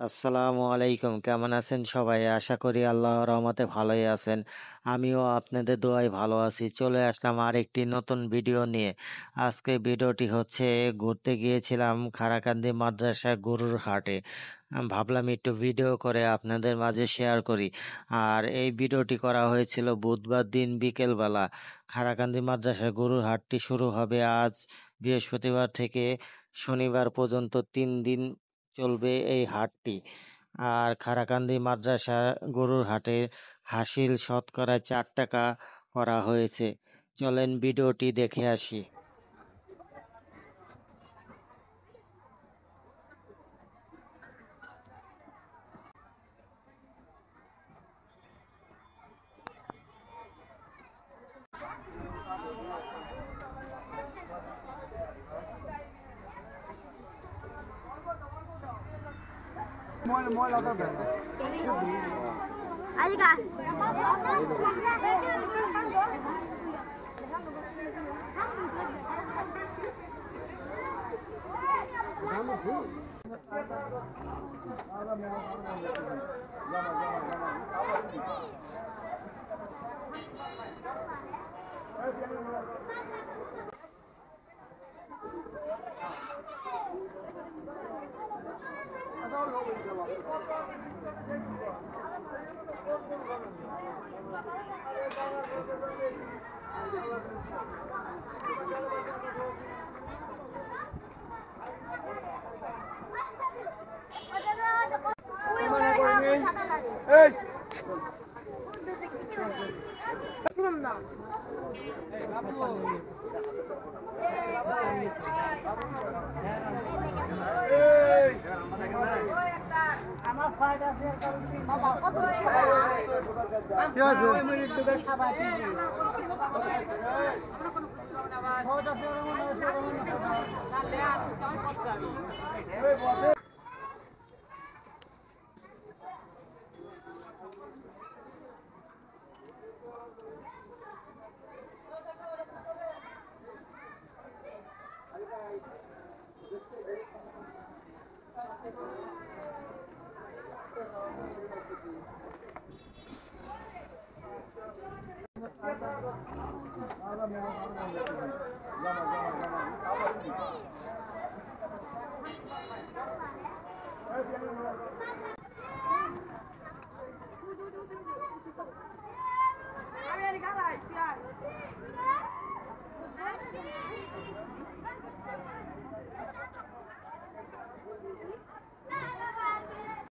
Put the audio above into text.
আসসালামু আলাইকুম। কেমন আছেন সবাই? আশা করি আল্লাহর রহমতে ভালোই আছেন। আমিও আপনাদের দোয়ায় ভালো আছি। চলে আসলাম আরেকটি নতুন ভিডিও নিয়ে। আজকে ভিডিওটি হচ্ছে ঘুরতে গিয়েছিলাম খারাকান্দি মাদ্রাসা গরুর হাটে। ভাবলাম একটু ভিডিও করে আপনাদের মাঝে শেয়ার করি। আর এই ভিডিওটি করা হয়েছিল বুধবার দিন বিকেলবেলা। খারাকান্দি মাদ্রাসা গরুর হাটটি শুরু হবে আজ বৃহস্পতিবার থেকে শনিবার পর্যন্ত 3 দিন চলবে এই হাটটি। আর খারাকান্দি মাদ্রাসা গরুর হাটে হাসিল শতকরা 4 টাকা করা হয়েছে। চলেন ভিডিওটি দেখে আসি।